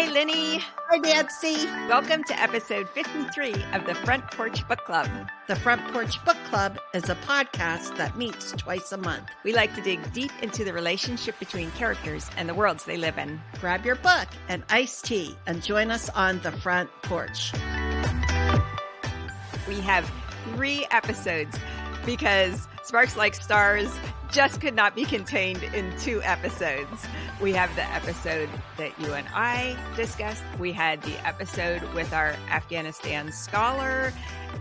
Hey, Linny. Hi, Nancy. Welcome to episode 53 of the Front Porch Book Club. The Front Porch Book Club is a podcast that meets twice a month. We like to dig deep into the relationship between characters and the worlds they live in. Grab your book and iced tea and join us on the front porch. We have 3 episodes because Sparks Like Stars just could not be contained in 2 episodes. We have the episode that you and I discussed. We had the episode with our Afghanistan scholar.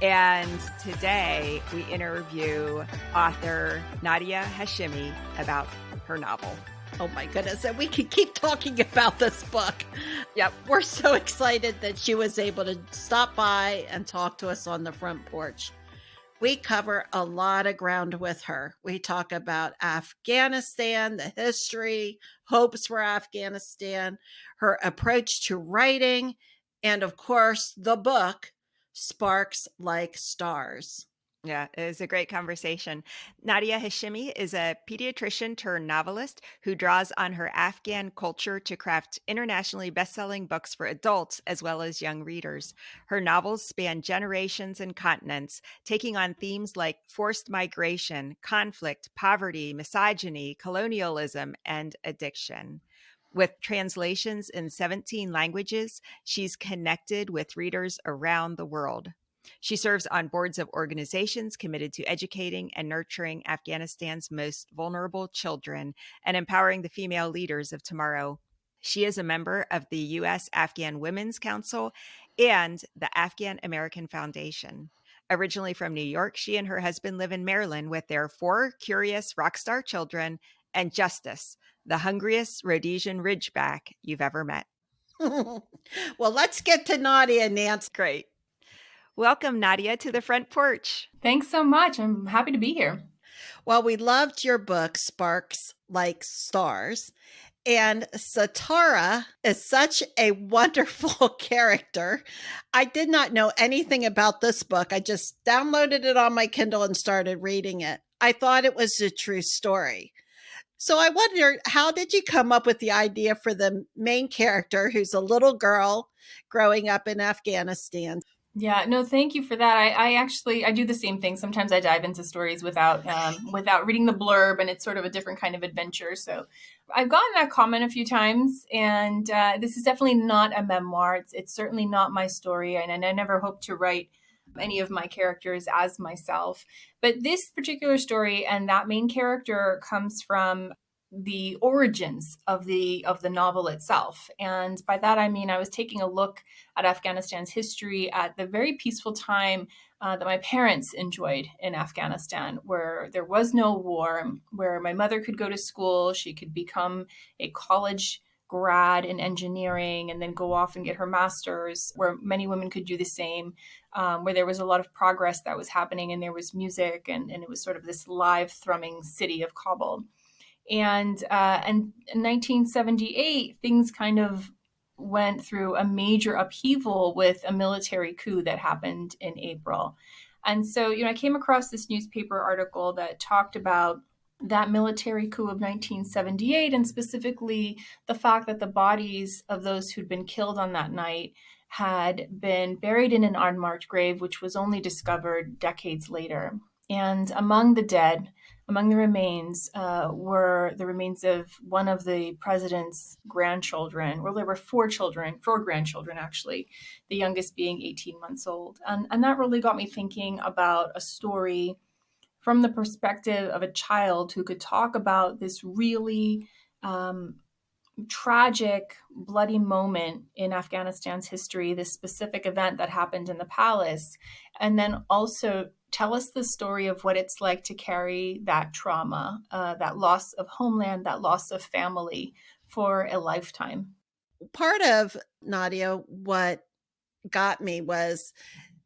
And today we interview author Nadia Hashimi about her novel. Oh my goodness. And we could keep talking about this book. Yep. We're so excited that she was able to stop by and talk to us on the front porch. We cover a lot of ground with her. We talk about Afghanistan, the history, hopes for Afghanistan, her approach to writing, and of course, the book, Sparks Like Stars. Yeah, it was a great conversation. Nadia Hashimi is a pediatrician turned novelist who draws on her Afghan culture to craft internationally best-selling books for adults as well as young readers. Her novels span generations and continents, taking on themes like forced migration, conflict, poverty, misogyny, colonialism, and addiction. With translations in 17 languages, she's connected with readers around the world. She serves on boards of organizations committed to educating and nurturing Afghanistan's most vulnerable children and empowering the female leaders of tomorrow. She is a member of the U.S. Afghan Women's Council and the Afghan American Foundation. Originally from New York, she and her husband live in Maryland with their 4 curious rock star children and Justice, the hungriest Rhodesian Ridgeback you've ever met. Well, let's get to Nadia, Nancy. Great. Welcome, Nadia, to the front porch. Thanks so much. I'm happy to be here. Well, we loved your book, Sparks Like Stars. And Sitara is such a wonderful character. I did not know anything about this book. I just downloaded it on my Kindle and started reading it. I thought it was a true story. So I wonder, how did you come up with the idea for the main character who's a little girl growing up in Afghanistan? Yeah, no, thank you for that. I do the same thing. Sometimes I dive into stories without reading the blurb, and it's sort of a different kind of adventure. So I've gotten that comment a few times, and this is definitely not a memoir. It's certainly not my story, and I never hope to write any of my characters as myself. But this particular story and that main character comes from the origins of the novel itself. And by that, I mean, I was taking a look at Afghanistan's history at the very peaceful time that my parents enjoyed in Afghanistan, where there was no war, where my mother could go to school, she could become a college grad in engineering and then go off and get her master's, where many women could do the same, where there was a lot of progress that was happening, and there was music, and it was sort of this live thrumming city of Kabul. And in 1978, things kind of went through a major upheaval with a military coup that happened in April. And so, I came across this newspaper article that talked about that military coup of 1978, and specifically the fact that the bodies of those who'd been killed on that night had been buried in an unmarked grave, which was only discovered decades later. And among the dead, among the remains, were the remains of one of the president's grandchildren. Well, there were 4 grandchildren, actually, the youngest being 18 months old. And that really got me thinking about a story from the perspective of a child who could talk about this really tragic, bloody moment in Afghanistan's history, this specific event that happened in the palace, and then also tell us the story of what it's like to carry that trauma, that loss of homeland, that loss of family for a lifetime. Part of, Nadia, what got me was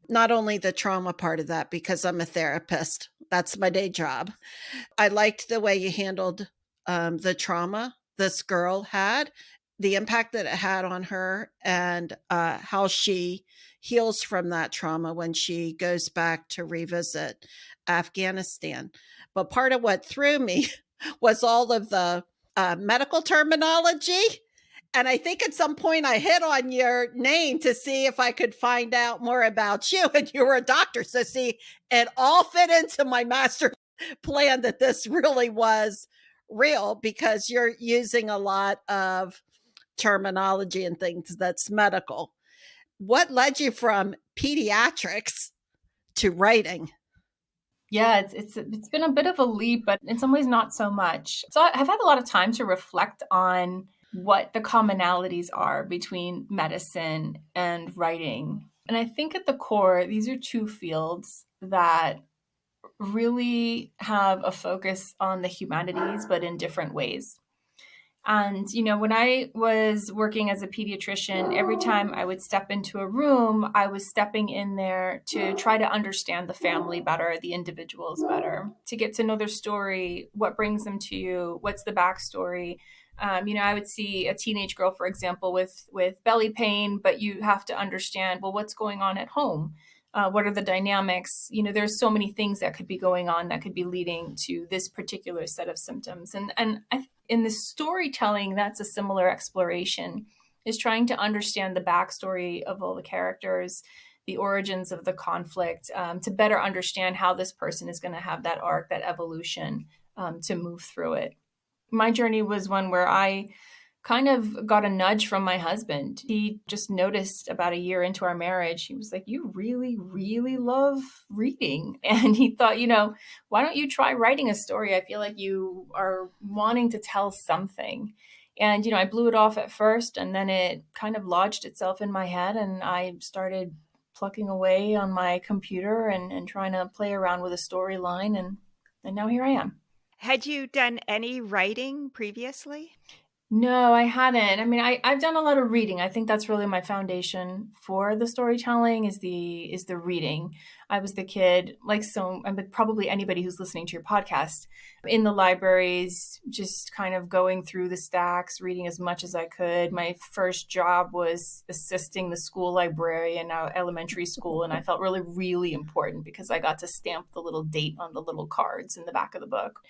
not only the trauma part of that, because I'm a therapist. That's my day job. I liked the way you handled the trauma this girl had, the impact that it had on her, and how she heals from that trauma when she goes back to revisit Afghanistan. But part of what threw me was all of the medical terminology And I think at some point I hit on your name to see if I could find out more about you. And you were a doctor. So see, it all fit into my master plan that this really was real, because you're using a lot of terminology and things that's medical. What led you from pediatrics to writing? Yeah, it's been a bit of a leap, but in some ways not so much. So I've had a lot of time to reflect on what the commonalities are between medicine and writing. And I think at the core, these are two fields that really have a focus on the humanities, but in different ways. And, when I was working as a pediatrician, every time I would step into a room, I was stepping in there to try to understand the family better, the individuals better, to get to know their story, what brings them to you, what's the backstory. I would see a teenage girl, for example, with belly pain, but you have to understand, well, what's going on at home? What are the dynamics? There's so many things that could be going on that could be leading to this particular set of symptoms. And in the storytelling, that's a similar exploration, is trying to understand the backstory of all the characters, the origins of the conflict, to better understand how this person is going to have that arc, that evolution, to move through it. My journey was one where I kind of got a nudge from my husband. He just noticed about a year into our marriage, he was like, "You really, really love reading." And he thought, why don't you try writing a story? I feel like you are wanting to tell something. And, I blew it off at first, and then it kind of lodged itself in my head, and I started plucking away on my computer and trying to play around with a storyline. And now here I am. Had you done any writing previously? No, I hadn't. I mean, I've done a lot of reading. I think that's really my foundation for the storytelling is the reading. I was the kid, probably anybody who's listening to your podcast, in the libraries, just kind of going through the stacks, reading as much as I could. My first job was assisting the school librarian at elementary school, and I felt really, really important because I got to stamp the little date on the little cards in the back of the book.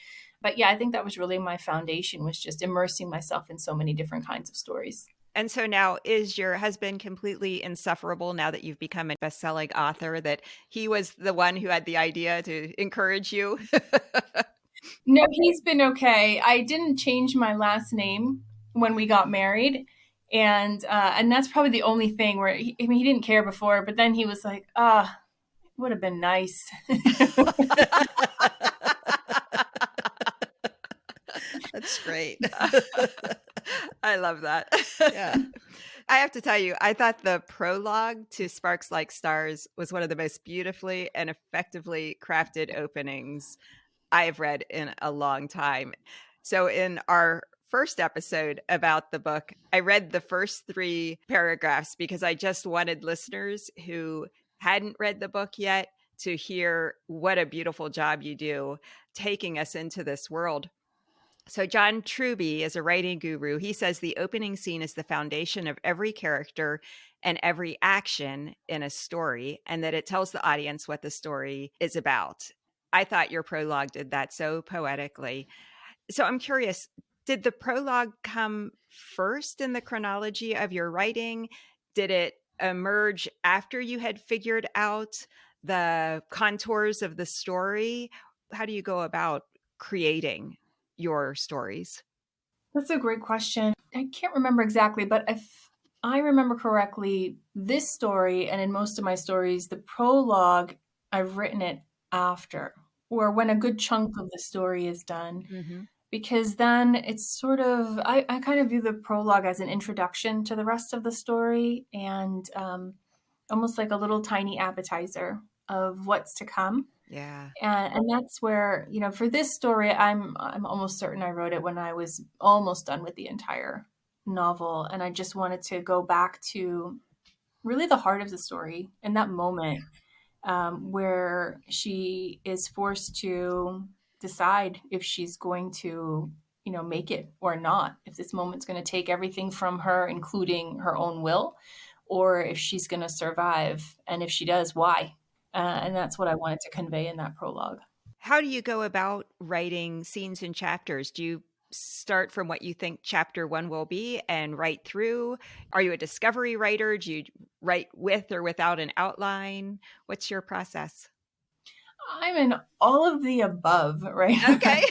But yeah, I think that was really my foundation, was just immersing myself in so many different kinds of stories. And so now, is your husband completely insufferable now that you've become a best-selling author, that he was the one who had the idea to encourage you? No, he's been okay. I didn't change my last name when we got married. And that's probably the only thing where, he didn't care before, but then he was like, it would have been nice. That's great. I love that. Yeah. I have to tell you, I thought the prologue to Sparks Like Stars was one of the most beautifully and effectively crafted openings I have read in a long time. So in our first episode about the book, I read the first 3 paragraphs because I just wanted listeners who hadn't read the book yet to hear what a beautiful job you do taking us into this world. So John Truby is a writing guru. He says the opening scene is the foundation of every character and every action in a story, and that it tells the audience what the story is about. I thought your prologue did that so poetically. So I'm curious, did the prologue come first in the chronology of your writing? Did it emerge after you had figured out the contours of the story? How do you go about creating your stories? That's a great question. I can't remember exactly, but if I remember correctly, this story, and in most of my stories, the prologue, I've written it after, or when a good chunk of the story is done. Mm-hmm. Because then it's sort of, I kind of view the prologue as an introduction to the rest of the story, and almost like a little tiny appetizer of what's to come. Yeah. And that's where, for this story, I'm almost certain I wrote it when I was almost done with the entire novel. And I just wanted to go back to really the heart of the story in that moment, where she is forced to decide if she's going to, make it or not, if this moment's going to take everything from her, including her own will, or if she's going to survive. And if she does, why? And that's what I wanted to convey in that prologue. How do you go about writing scenes and chapters? Do you start from what you think chapter one will be and write through? Are you a discovery writer? Do you write with or without an outline? What's your process? I'm in all of the above, right? Okay.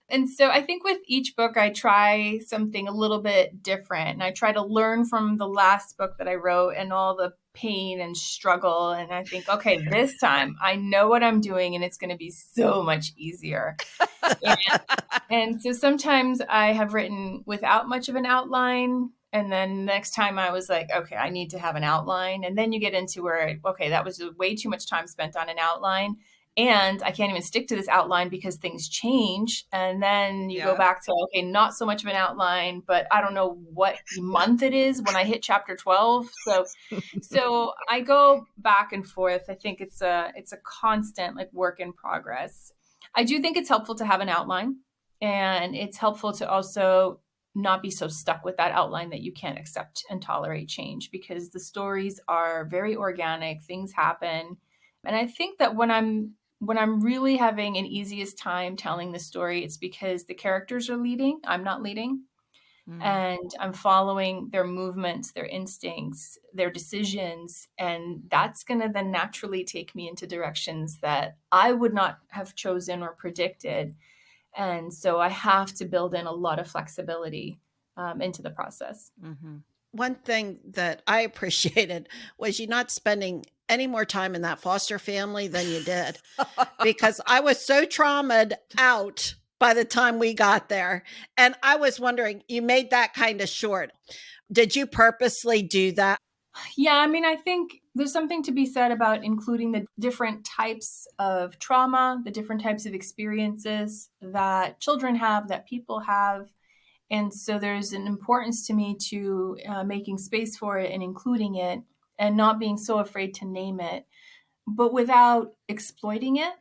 And so I think with each book, I try something a little bit different. And I try to learn from the last book that I wrote and all the pain and struggle. And I think, okay, this time I know what I'm doing and it's going to be so much easier. And so sometimes I have written without much of an outline. And then next time I was like, okay, I need to have an outline. And then you get into where, okay, that was way too much time spent on an outline. And I can't even stick to this outline because things change. And then you go back to, okay, not so much of an outline, but I don't know what month it is when I hit chapter 12. So I go back and forth. I think it's a constant like work in progress. I do think it's helpful to have an outline, and it's helpful to also not be so stuck with that outline that you can't accept and tolerate change, because the stories are very organic, things happen. And I think that when I'm really having an easiest time telling the story, it's because the characters are leading, I'm not leading. And I'm following their movements, their instincts, their decisions. And that's going to then naturally take me into directions that I would not have chosen or predicted. And so I have to build in a lot of flexibility into the process. One thing that I appreciated was you not spending any more time in that foster family than you did, because I was so traumatized out by the time we got there. And I was wondering, you made that kind of short. Did you purposely do that? Yeah, I mean, I think there's something to be said about including the different types of trauma, the different types of experiences that children have, that people have. And so there's an importance to me to making space for it and including it and not being so afraid to name it, but without exploiting it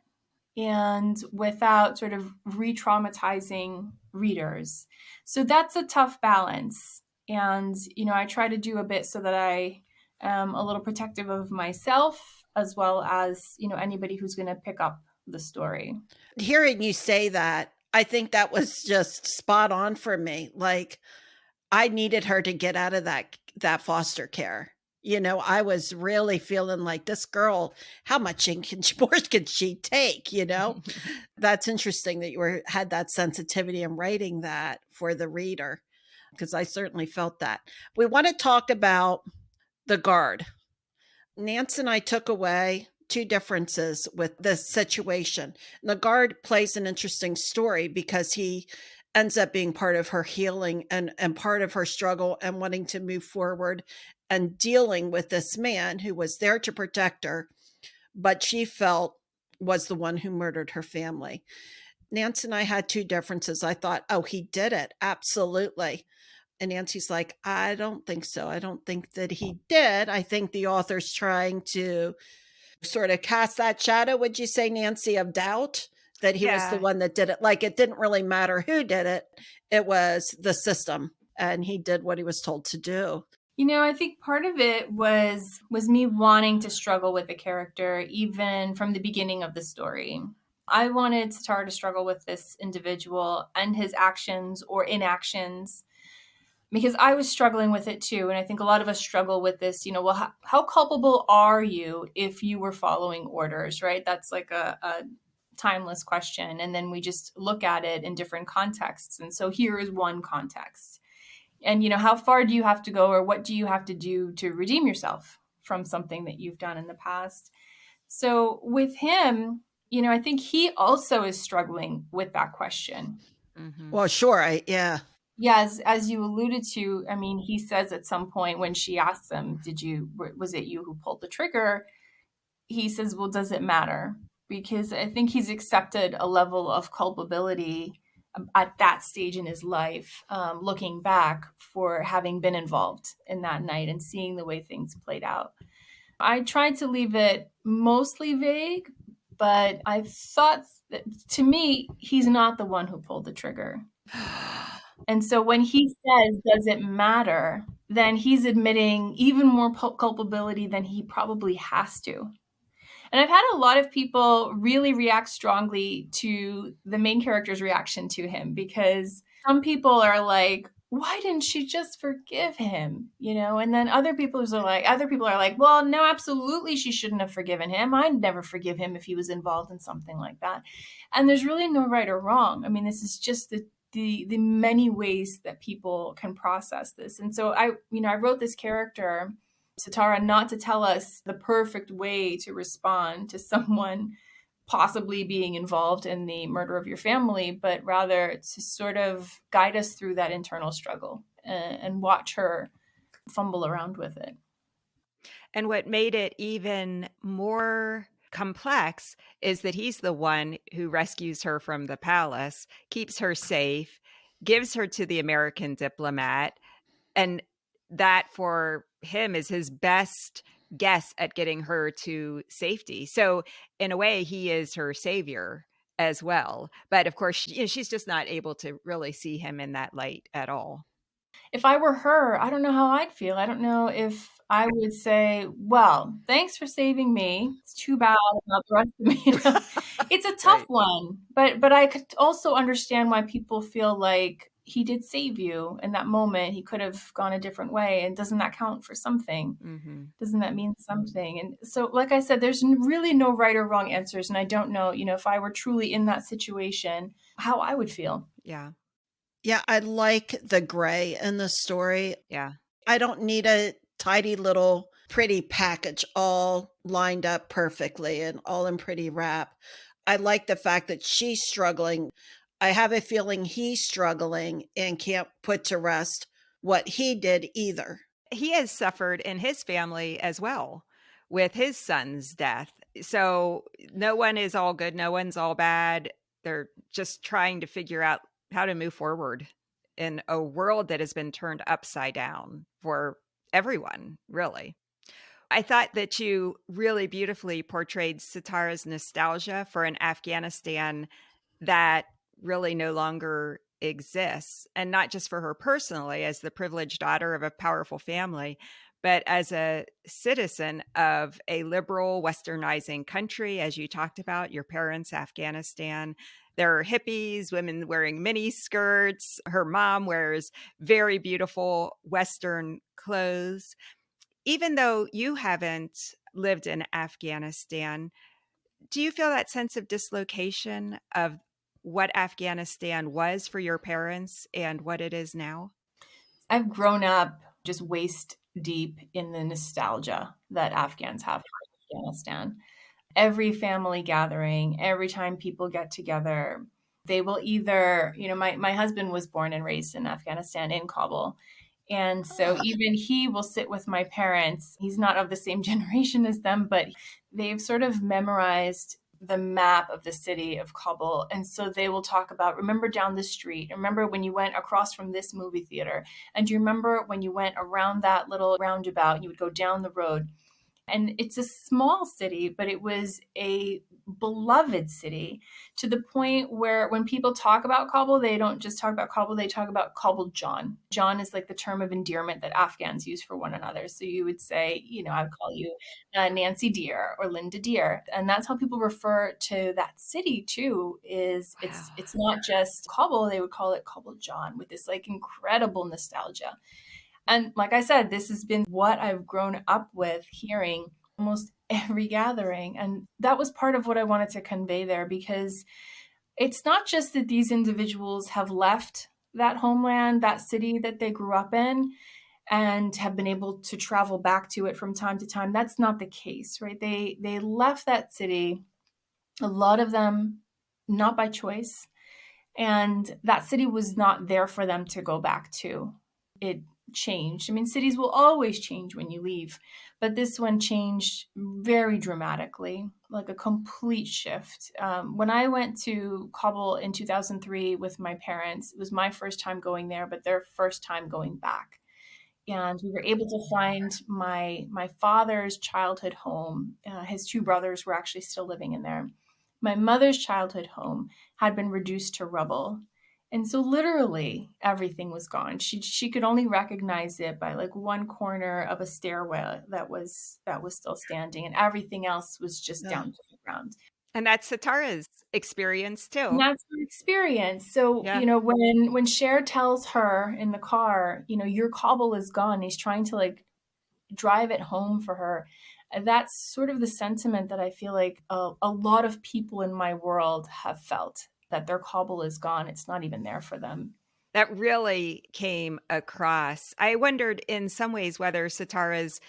and without sort of re-traumatizing readers. So that's a tough balance. And, I try to do a bit so that I am a little protective of myself as well as, anybody who's going to pick up the story. Hearing you say that, I think that was just spot on for me. Like, I needed her to get out of that foster care. I was really feeling like, this girl, how much more can she take? That's interesting that you had that sensitivity in writing that for the reader, because I certainly felt that. We want to talk about the guard. Nance and I took away two differences with this situation. And the guard plays an interesting story because he ends up being part of her healing and part of her struggle and wanting to move forward and dealing with this man who was there to protect her, but she felt was the one who murdered her family. Nance and I had two differences. I thought, oh, he did it. Absolutely. And Nancy's like, I don't think so. I don't think that he did. I think the author's trying to sort of cast that shadow, would you say, Nancy, of doubt that he was the one that did it. Like, it didn't really matter who did it. It was the system, and he did what he was told to do. I think part of it was me wanting to struggle with the character even from the beginning of the story. I wanted Sitara to struggle with this individual and his actions or inactions, because I was struggling with it too. And I think a lot of us struggle with this, well, how culpable are you if you were following orders, right? That's like a timeless question. And then we just look at it in different contexts. And so here is one context. And, how far do you have to go, or what do you have to do to redeem yourself from something that you've done in the past? So with him, I think he also is struggling with that question. Well, sure. Yeah, as you alluded to, I mean, he says at some point when she asks him, was it you who pulled the trigger? He says, well, does it matter? Because I think he's accepted a level of culpability at that stage in his life, looking back, for having been involved in that night and seeing the way things played out. I tried to leave it mostly vague, but I thought that, to me, he's not the one who pulled the trigger. And so when he says, does it matter, then he's admitting even more culpability than he probably has to. And I've had a lot of people really react strongly to the main character's reaction to him, because some people are like, why didn't she just forgive him? And then other people are like, well, no, absolutely she shouldn't have forgiven him. I'd never forgive him if he was involved in something like that. And there's really no right or wrong. I mean, this is just the many ways that people can process this. And so I wrote this character, Sitara, not to tell us the perfect way to respond to someone possibly being involved in the murder of your family, but rather to sort of guide us through that internal struggle and watch her fumble around with it. And what made it even more complex is that he's the one who rescues her from the palace, keeps her safe, gives her to the American diplomat, and that for him is his best guess at getting her to safety. So in a way, he is her savior as well. But of course, she's just not able to really see him in that light at all. If I were her, I don't know how I'd feel. I don't know if I would say, well, thanks for saving me. It's too bad about the rest of me. It's a tough Right. one, but I could also understand why people feel like he did save you in that moment. He could have gone a different way. And doesn't that count for something? Mm-hmm. Doesn't that mean something? And so, like I said, there's really no right or wrong answers. And I don't know, if I were truly in that situation, how I would feel. Yeah. Yeah, I like the gray in the story. Yeah. I don't need a tidy little pretty package all lined up perfectly and all in pretty wrap. I like the fact that she's struggling. I have a feeling he's struggling and can't put to rest what he did either. He has suffered in his family as well with his son's death. So no one is all good, no one's all bad. They're just trying to figure out how to move forward in a world that has been turned upside down for everyone, really. I thought that you really beautifully portrayed Sitara's nostalgia for an Afghanistan that really no longer exists. And not just for her personally, as the privileged daughter of a powerful family, but as a citizen of a liberal, westernizing country, as you talked about, your parents, Afghanistan. There are hippies, women wearing mini skirts. Her mom wears very beautiful Western clothes. Even though you haven't lived in Afghanistan, do you feel that sense of dislocation of what Afghanistan was for your parents and what it is now? I've grown up just waist deep in the nostalgia that Afghans have for Afghanistan. Every family gathering, every time people get together, they will either, my husband was born and raised in Afghanistan, in Kabul. And so even he will sit with my parents. He's not of the same generation as them, but they've sort of memorized the map of the city of Kabul. And so they will talk about, remember down the street, remember when you went across from this movie theater, and do you remember when you went around that little roundabout and you would go down the road? And it's a small city, but it was a beloved city, to the point where when people talk about Kabul, they don't just talk about Kabul, they talk about Kabul John. John is like the term of endearment that Afghans use for one another. So you would say, I'd call you Nancy Dear or Linda Dear. And that's how people refer to that city too, is Wow. it's not just Kabul, they would call it Kabul John, with this like incredible nostalgia. And like I said, this has been what I've grown up with hearing almost every gathering. And that was part of what I wanted to convey there, because it's not just that these individuals have left that homeland, that city that they grew up in, and have been able to travel back to it from time to time. That's not the case, right? They left that city, a lot of them not by choice. And that city was not there for them to go back to. It changed. I mean, cities will always change when you leave, but this one changed very dramatically, like a complete shift. When I went to Kabul in 2003 with my parents, it was my first time going there, but their first time going back. And we were able to find my father's childhood home. His two brothers were actually still living in there. My mother's childhood home had been reduced to rubble. And so literally everything was gone. She could only recognize it by like one corner of a stairwell that was still standing, and everything else was just Ugh. down to the ground. And that's Sitara's experience And too. that's her experience. So, Yeah. when Cher tells her in the car, your Kabul is gone, he's trying to like drive it home for her. That's sort of the sentiment that I feel like a lot of people in my world have felt, that their Kabul is gone. It's not even there for them. That really came across. I wondered in some ways whether Sitara's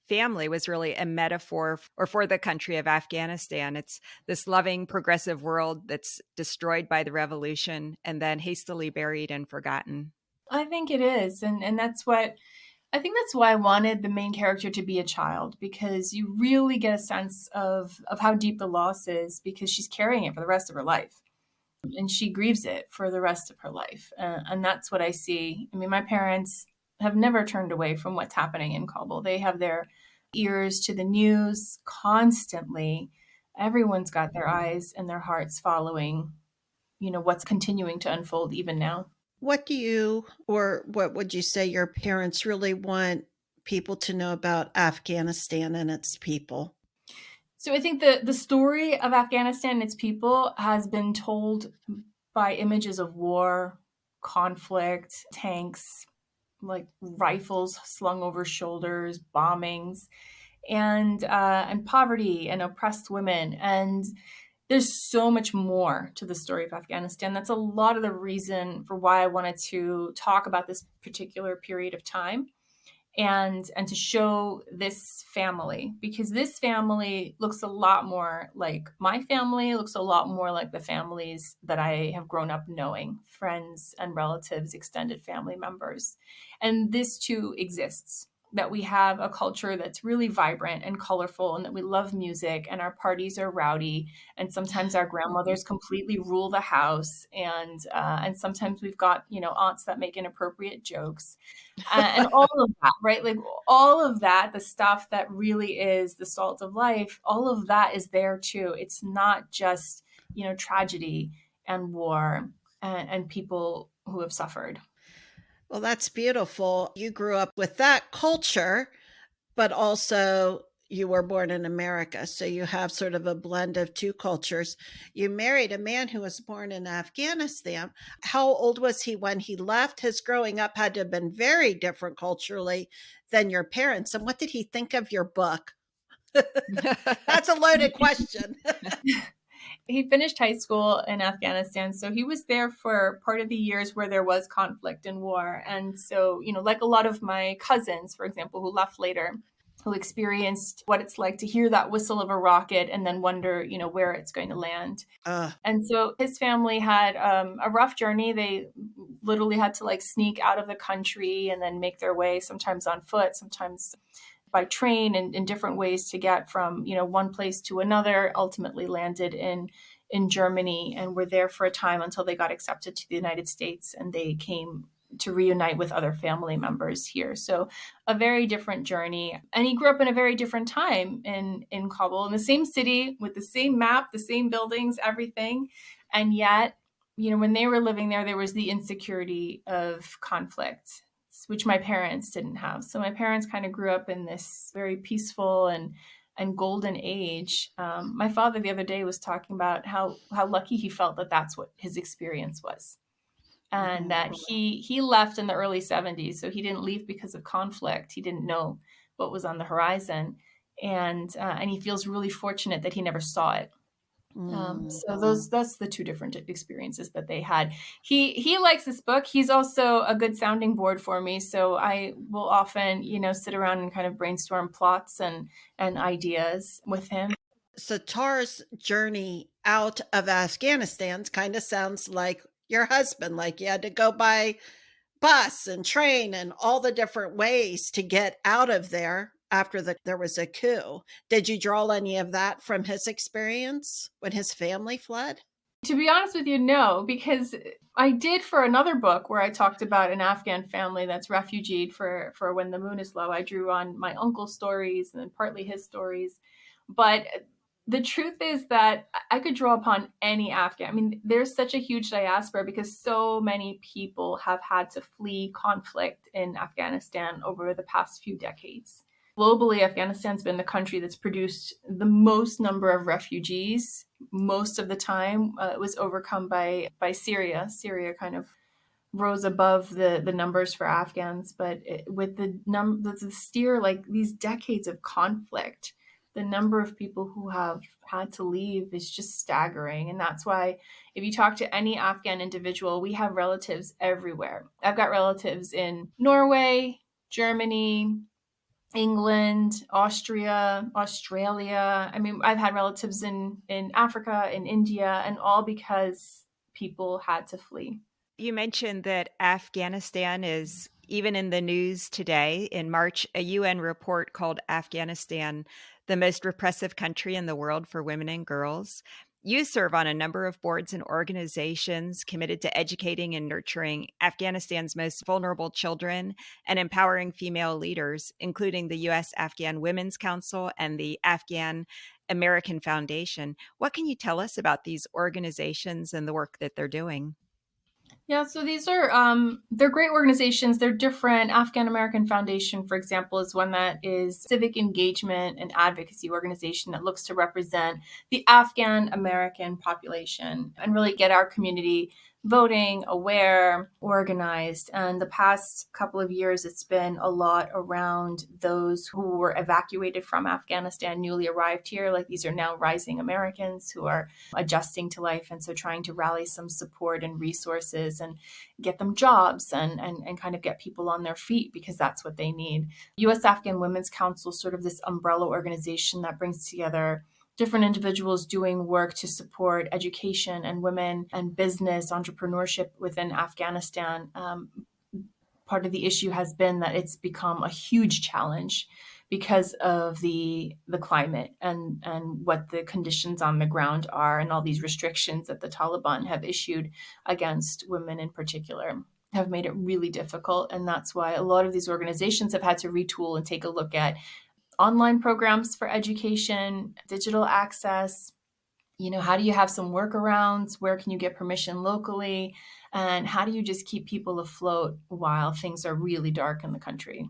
family was really a metaphor or for the country of Afghanistan. It's this loving, progressive world that's destroyed by the revolution and then hastily buried and forgotten. I think it is. And that's why I wanted the main character to be a child, because you really get a sense of how deep the loss is, because she's carrying it for the rest of her life. And she grieves it for the rest of her life. And that's what I see. I mean, my parents have never turned away from what's happening in Kabul. They have their ears to the news constantly. Everyone's got their eyes and their hearts following, what's continuing to unfold even now. What do you, or what would you say your parents really want people to know about Afghanistan and its people? So I think the story of Afghanistan and its people has been told by images of war, conflict, tanks, like rifles slung over shoulders, bombings, and poverty and oppressed women. And there's so much more to the story of Afghanistan. That's a lot of the reason for why I wanted to talk about this particular period of time, and to show this family, because this family looks a lot more like my family, looks a lot more like the families that I have grown up knowing, friends and relatives, extended family members. And this too exists, that we have a culture that's really vibrant and colorful, and that we love music, and our parties are rowdy, and sometimes our grandmothers completely rule the house, and sometimes we've got aunts that make inappropriate jokes, and all of that, right? Like all of that, the stuff that really is the salt of life, all of that is there too. It's not just tragedy and war and people who have suffered. Well, that's beautiful. You grew up with that culture, but also you were born in America. So you have sort of a blend of two cultures. You married a man who was born in Afghanistan. How old was he when he left? His growing up had to have been very different culturally than your parents. And what did he think of your book? That's a loaded question. He finished high school in Afghanistan, so he was there for part of the years where there was conflict and war. And so, like a lot of my cousins, for example, who left later, who experienced what it's like to hear that whistle of a rocket and then wonder, where it's going to land. And so his family had a rough journey. They literally had to like sneak out of the country and then make their way, sometimes on foot, sometimes by train, and in different ways to get from one place to another. Ultimately landed in Germany, and were there for a time until they got accepted to the United States, and they came to reunite with other family members here. So a very different journey. And he grew up in a very different time in Kabul, in the same city, with the same map, the same buildings, everything. And yet, when they were living there, there was the insecurity of conflict, which my parents didn't have. So my parents kind of grew up in this very peaceful and golden age. My father the other day was talking about how lucky he felt that that's what his experience was, and that he left in the early 70s. So he didn't leave because of conflict. He didn't know what was on the horizon, and he feels really fortunate that he never saw it. So that's the two different experiences that they had. He likes this book. He's also a good sounding board for me. So I will often, sit around and kind of brainstorm plots and ideas with him. Sitara's journey out of Afghanistan kind of sounds like your husband, like you had to go by bus and train and all the different ways to get out of there after there was a coup. Did you draw any of that from his experience when his family fled? To be honest with you, no, because I did for another book where I talked about an Afghan family that's refugeed for When the Moon is Low. I drew on my uncle's stories and then partly his stories. But The truth is that I could draw upon any Afghan. I mean, there's such a huge diaspora because so many people have had to flee conflict in Afghanistan over the past few decades. Globally, Afghanistan's been the country that's produced the most number of refugees. Most of the time, it was overcome by Syria. Syria kind of rose above the numbers for Afghans, but with the steer, like these decades of conflict, the number of people who have had to leave is just staggering. And that's why if you talk to any Afghan individual, we have relatives everywhere. I've got relatives in Norway, Germany, England, Austria, Australia. I mean, I've had relatives in Africa, in India, and all because people had to flee. You mentioned that Afghanistan is even in the news today. In March, a UN report called Afghanistan the most repressive country in the world for women and girls. You serve on a number of boards and organizations committed to educating and nurturing Afghanistan's most vulnerable children and empowering female leaders, including the U.S. Afghan Women's Council and the Afghan American Foundation. What can you tell us about these organizations and the work that they're doing? Yeah, so these are they're great organizations. They're different. Afghan American Foundation, for example, is one that is civic engagement and advocacy organization that looks to represent the Afghan American population and really get our community voting, aware, organized. And the past couple of years, it's been a lot around those who were evacuated from Afghanistan, newly arrived here. Like these are now rising Americans who are adjusting to life. And so trying to rally some support and resources and get them jobs and kind of get people on their feet because that's what they need. U.S. Afghan Women's Council is sort of this umbrella organization that brings together different individuals doing work to support education and women and business entrepreneurship within Afghanistan. Part of the issue has been that it's become a huge challenge because of the climate and what the conditions on the ground are and all these restrictions that the Taliban have issued against women in particular have made it really difficult. And that's why a lot of these organizations have had to retool and take a look at online programs for education, digital access. You know, how do you have some workarounds? Where can you get permission locally? And how do you just keep people afloat while things are really dark in the country?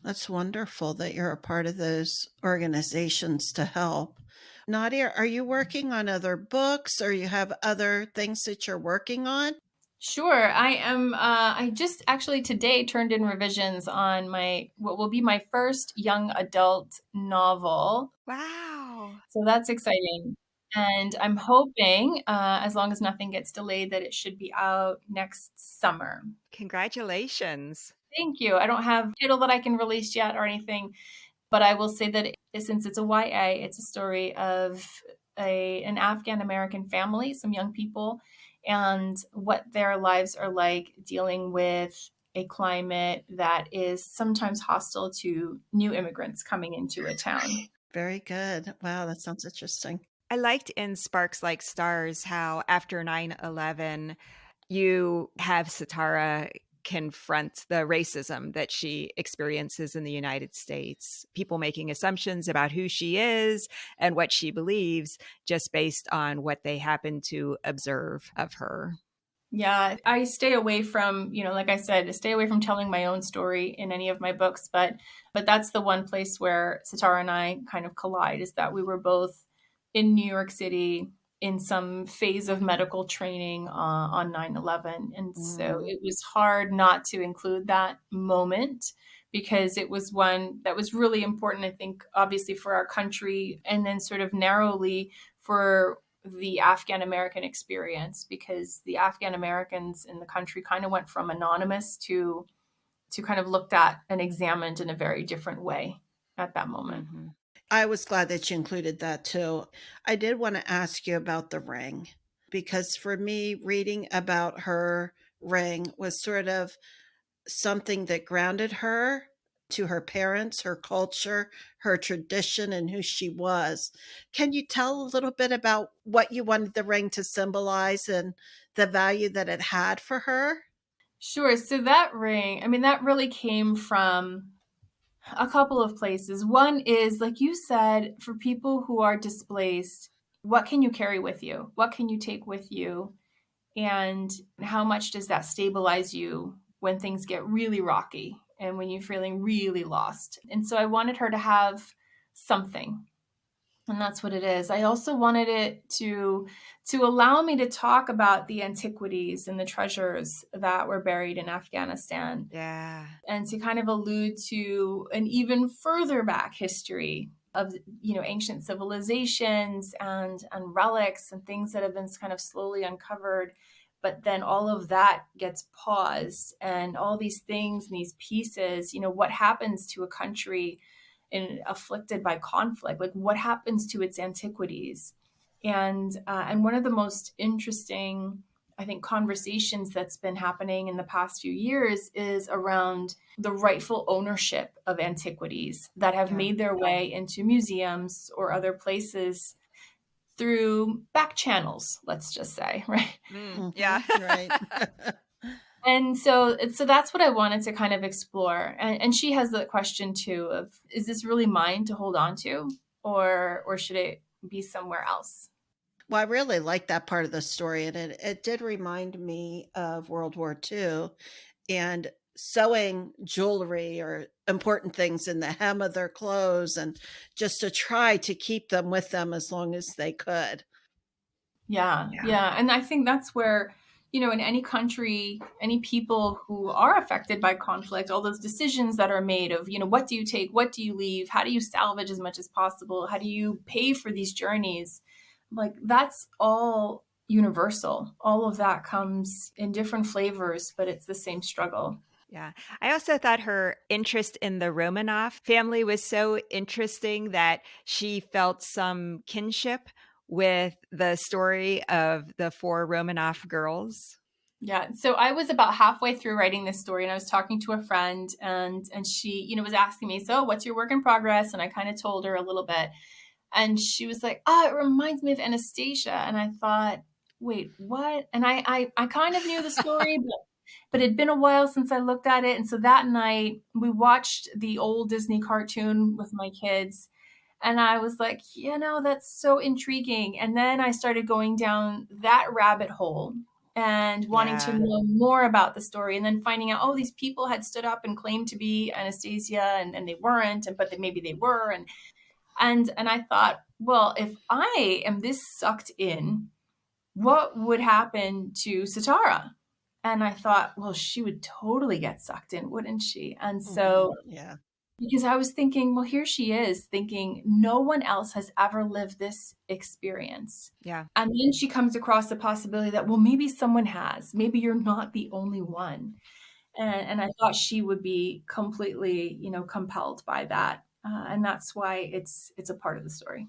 That's wonderful that you're a part of those organizations to help. Nadia, are you working on other books or you have other things that you're working on? Sure, I am. I just actually today turned in revisions on my what will be my first young adult novel. Wow. So that's exciting. And I'm hoping, as long as nothing gets delayed, that it should be out next summer. Congratulations. Thank you. I don't have a title that I can release yet or anything, but I will say that since it's a YA, it's a story of an Afghan American family, some young people, and what their lives are like dealing with a climate that is sometimes hostile to new immigrants coming into a town. Very good. Wow, that sounds interesting. I liked in Sparks Like Stars how after 9/11, you have Sitara confront the racism that she experiences in the United States. People making assumptions about who she is and what she believes just based on what they happen to observe of her. Yeah, I stay away from, like I said, I stay away from telling my own story in any of my books, but that's the one place where Sitara and I kind of collide is that we were both in New York City in some phase of medical training on 9/11. And so it was hard not to include that moment because it was one that was really important, I think, obviously for our country and then sort of narrowly for the Afghan American experience because the Afghan Americans in the country kind of went from anonymous to kind of looked at and examined in a very different way at that moment. Mm-hmm. I was glad that you included that too. I did want to ask you about the ring because for me, reading about her ring was sort of something that grounded her to her parents, her culture, her tradition, and who she was. Can you tell a little bit about what you wanted the ring to symbolize and the value that it had for her? Sure. So that ring, I mean, that really came from A couple of places. One is, like you said, for people who are displaced, what can you carry with you? What can you take with you? And how much does that stabilize you when things get really rocky and when you're feeling really lost? And so I wanted her to have something. And that's what it is. I also wanted it to allow me to talk about the antiquities and the treasures that were buried in Afghanistan, Yeah. and to kind of allude to an even further back history of, ancient civilizations and relics and things that have been kind of slowly uncovered. But then all of that gets paused, and all these things and these pieces, what happens to a country afflicted by conflict? Like, what happens to its antiquities? And one of the most interesting, I think, conversations that's been happening in the past few years is around the rightful ownership of antiquities that have made their way into museums or other places through back channels, let's just say, right? Yeah. Right. And so that's what I wanted to kind of explore. And she has the question too of, is this really mine to hold on to, or should it be somewhere else? Well, I really like that part of the story, and it did remind me of World War II and sewing jewelry or important things in the hem of their clothes, and just to try to keep them with them as long as they could. Yeah. And I think that's where, in any country, any people who are affected by conflict, all those decisions that are made of, what do you take? What do you leave? How do you salvage as much as possible? How do you pay for these journeys? Like, that's all universal. All of that comes in different flavors, but it's the same struggle. Yeah. I also thought her interest in the Romanov family was so interesting that she felt some kinship with the story of the four Romanov girls. Yeah. So I was about halfway through writing this story, and I was talking to a friend, and she, was asking me, so what's your work in progress? And I kind of told her a little bit. And she was like, oh, it reminds me of Anastasia. And I thought, wait, what? And I kind of knew the story, but it'd been a while since I looked at it. And so that night we watched the old Disney cartoon with my kids. And I was like, that's so intriguing. And then I started going down that rabbit hole and wanting to Yeah. know more about the story, and then finding out, oh, these people had stood up and claimed to be Anastasia, and they weren't, but maybe they were. And I thought, well, if I am this sucked in, what would happen to Sitara? And I thought, well, she would totally get sucked in, wouldn't she? And so, Yeah. because I was thinking, well, here she is thinking no one else has ever lived this experience. Yeah. And then she comes across the possibility that, well, maybe someone has. Maybe you're not the only one. And I thought she would be completely, compelled by that. And that's why it's a part of the story.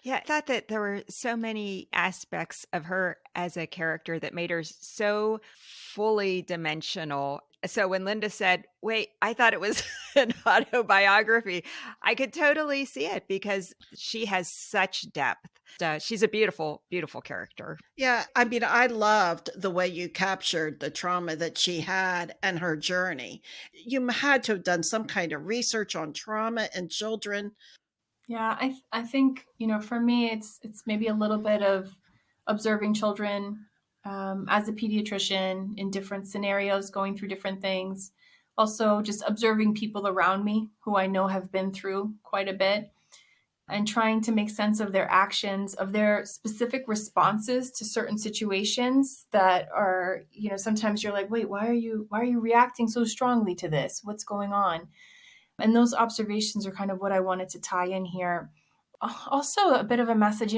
Yeah, I thought that there were so many aspects of her as a character that made her so fully dimensional. So when Linda said, wait, I thought it was an autobiography, I could totally see it because she has such depth. She's a beautiful, beautiful character. Yeah, I mean, I loved the way you captured the trauma that she had and her journey. You had to have done some kind of research on trauma in children. Yeah, I think, for me, it's maybe a little bit of observing children as a pediatrician in different scenarios, going through different things. Also, just observing people around me who I know have been through quite a bit, and trying to make sense of their actions, of their specific responses to certain situations that are, sometimes you're like, wait, why are you reacting so strongly to this? What's going on? And those observations are kind of what I wanted to tie in here. Also, a bit of a message,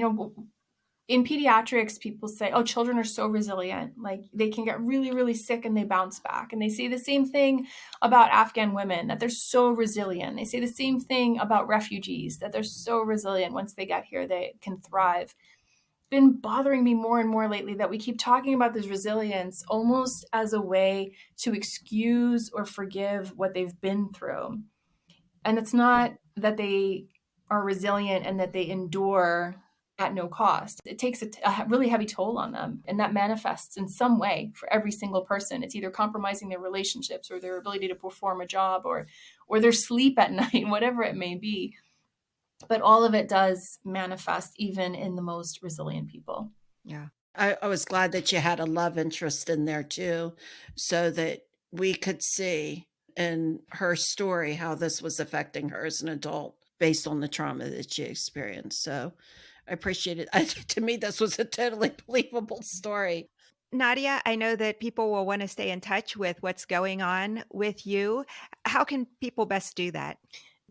in pediatrics, people say, oh, children are so resilient. Like, they can get really, really sick and they bounce back. And they say the same thing about Afghan women, that they're so resilient. They say the same thing about refugees, that they're so resilient. Once they get here, they can thrive. It's been bothering me more and more lately that we keep talking about this resilience almost as a way to excuse or forgive what they've been through. And it's not that they are resilient and that they endure at no cost. It takes a really heavy toll on them, and that manifests in some way for every single person. It's either compromising their relationships or their ability to perform a job or their sleep at night, whatever it may be. But all of it does manifest even in the most resilient people. Yeah. I was glad that you had a love interest in there too, so that we could see in her story how this was affecting her as an adult based on the trauma that she experienced. So I appreciate it. To me, this was a totally believable story. Nadia, I know that people will want to stay in touch with what's going on with you. How can people best do that?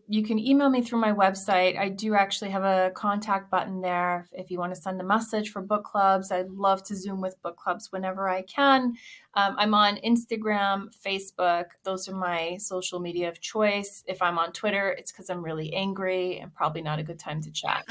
You can email me through my website. I do actually have a contact button there if you want to send a message for book clubs. I'd love to Zoom with book clubs whenever I can. I'm on Instagram, Facebook. Those are my social media of choice. If I'm on Twitter, it's because I'm really angry and probably not a good time to chat.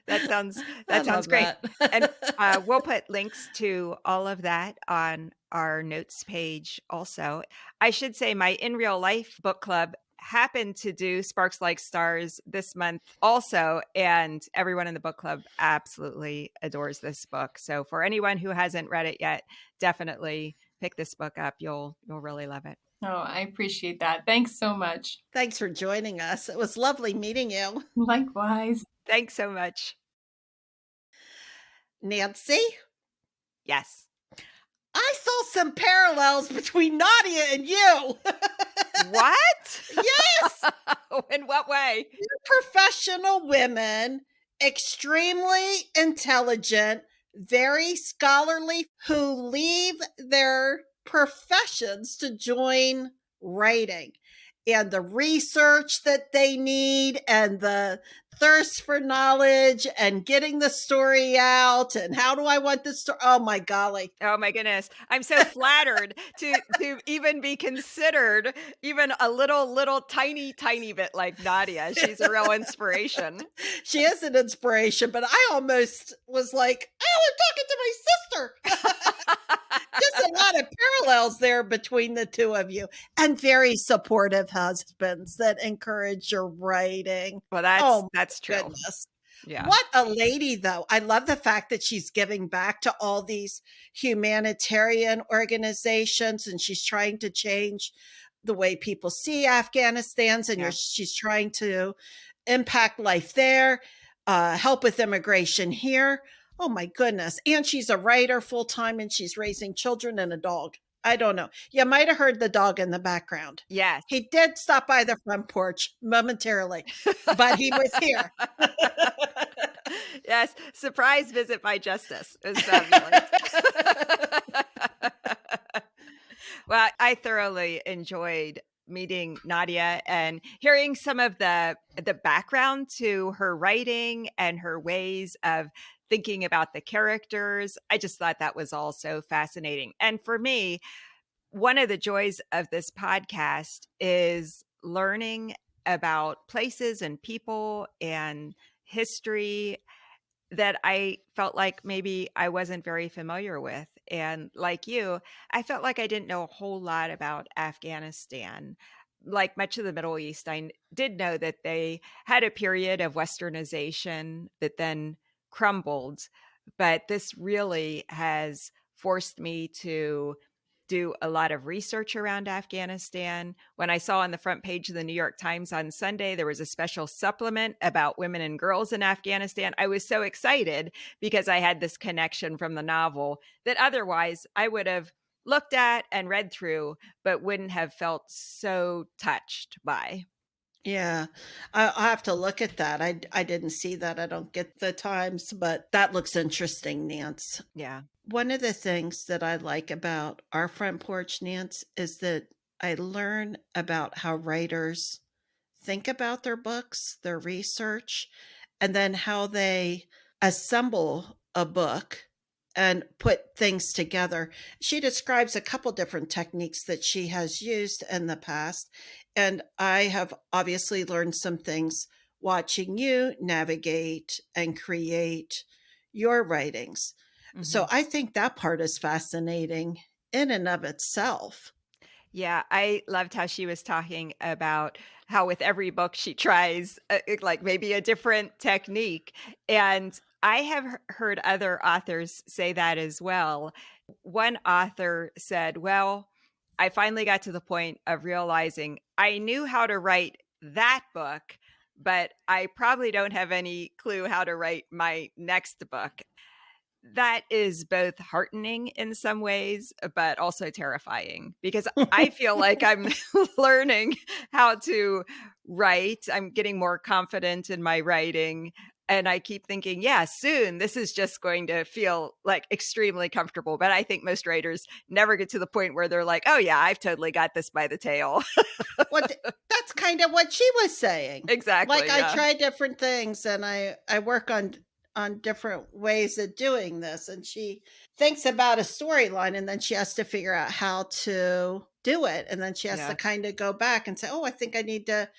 That sounds great. That. And we'll put links to all of that on our notes page also. I should say my In Real Life book club happened to do Sparks Like Stars this month also, and everyone in the book club absolutely adores this book. So for anyone who hasn't read it yet, definitely pick this book up. You'll really love it. Oh, I appreciate that. Thanks so much. Thanks for joining us. It was lovely meeting you. Likewise. Thanks so much. Nancy? Yes. I saw some parallels between Nadia and you. What? Yes. In what way? Professional women, extremely intelligent, very scholarly, who leave their professions to join writing. And the research that they need and the thirst for knowledge and getting the story out and how do I want this story? Oh my golly. Oh my goodness. I'm so flattered to even be considered even a little tiny bit like Nadia. She's a real inspiration. She is an inspiration, but I almost was like, oh, I'm talking to my sister. Just a lot of parallels there between the two of you, and very supportive husbands that encourage your writing. Well, that's true. Goodness. Yeah. What a lady, though. I love the fact that she's giving back to all these humanitarian organizations, and she's trying to change the way people see Afghanistan's, and she's trying to impact life there, help with immigration here. Oh my goodness. And she's a writer full-time, and she's raising children and a dog. I don't know. You might have heard the dog in the background. Yes. He did stop by the front porch momentarily, but he was here. Yes. Surprise visit by Justice. It was fabulous. Well, I thoroughly enjoyed meeting Nadia and hearing some of the background to her writing and her ways of thinking about the characters. I just thought that was all so fascinating. And for me, one of the joys of this podcast is learning about places and people and history that I felt like maybe I wasn't very familiar with. And like you, I felt like I didn't know a whole lot about Afghanistan. Like much of the Middle East, I did know that they had a period of westernization that then crumbled. But this really has forced me to do a lot of research around Afghanistan. When I saw on the front page of the New York Times on Sunday, there was a special supplement about women and girls in Afghanistan. I was so excited because I had this connection from the novel that otherwise I would have looked at and read through, but wouldn't have felt so touched by. Yeah, I'll have to look at that. I didn't see that. I don't get the Times, but that looks interesting, Nance. Yeah. One of the things that I like about our front porch, Nance, is that I learn about how writers think about their books, their research, and then how they assemble a book and put things together. She describes a couple different techniques that she has used in the past. And I have obviously learned some things watching you navigate and create your writings. Mm-hmm. So I think that part is fascinating in and of itself. Yeah, I loved how she was talking about how with every book she tries like maybe a different technique. And I have heard other authors say that as well. One author said, well, I finally got to the point of realizing I knew how to write that book, but I probably don't have any clue how to write my next book. That is both heartening in some ways, but also terrifying because I feel like I'm learning how to write. I'm getting more confident in my writing. And I keep thinking, yeah, soon this is just going to feel like extremely comfortable. But I think most writers never get to the point where they're like, oh, yeah, I've totally got this by the tail. Well, that's kind of what she was saying. Exactly. Like, I try different things and I work on different ways of doing this. And she thinks about a storyline and then she has to figure out how to do it. And then she has to kind of go back and say, oh, I think I need to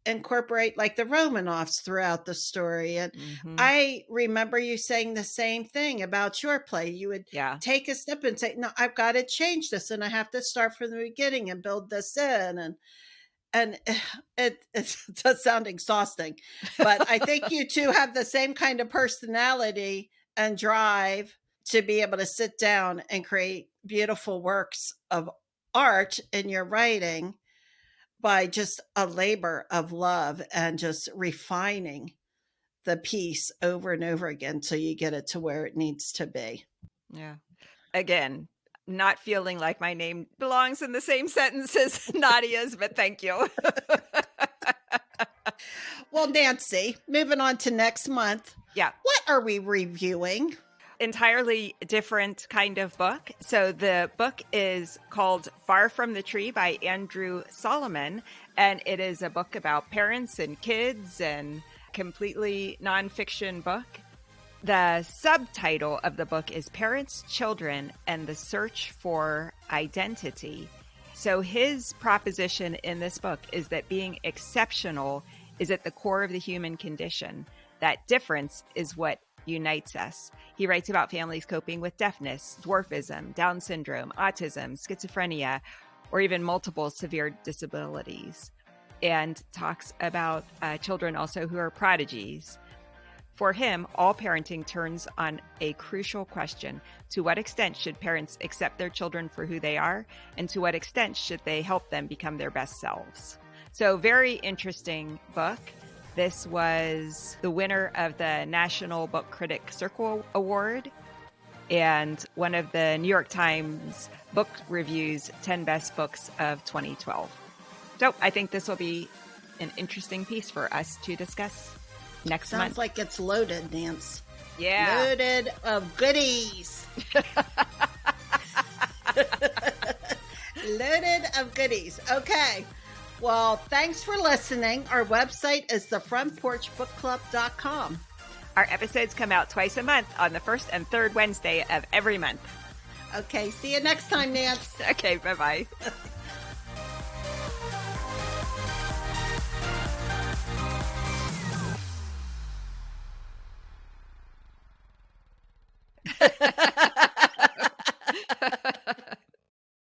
incorporate like the Romanovs throughout the story. And I remember you saying the same thing about your play. You would take a step and say, no, I've got to change this and I have to start from the beginning and build this in. And it does sound exhausting, but I think you two have the same kind of personality and drive to be able to sit down and create beautiful works of art in your writing by just a labor of love and just refining the piece over and over again till you get it to where it needs to be. Yeah. Again, not feeling like my name belongs in the same sentence as Nadia's, but thank you. Well, Nancy, moving on to next month. Yeah. What are we reviewing? Entirely different kind of book. So the book is called Far from the Tree by Andrew Solomon, and it is a book about parents and kids and completely nonfiction book. The subtitle of the book is Parents, Children, and the Search for Identity. So his proposition in this book is that being exceptional is at the core of the human condition. That difference is what unites us. He writes about families coping with deafness, dwarfism, Down syndrome, autism, schizophrenia, or even multiple severe disabilities, and talks about children also who are prodigies. For him, all parenting turns on a crucial question. To what extent should parents accept their children for who they are? And to what extent should they help them become their best selves? So very interesting book. This was the winner of the National Book Critic Circle Award and one of the New York Times Book Review's 10 Best Books of 2012. So I think this will be an interesting piece for us to discuss next month. Sounds like it's loaded, Nance. Yeah. Loaded of goodies. Loaded of goodies. Okay. Well, thanks for listening. Our website is thefrontporchbookclub.com. Our episodes come out twice a month on the first and third Wednesday of every month. Okay. See you next time, Nance. Okay. Bye-bye.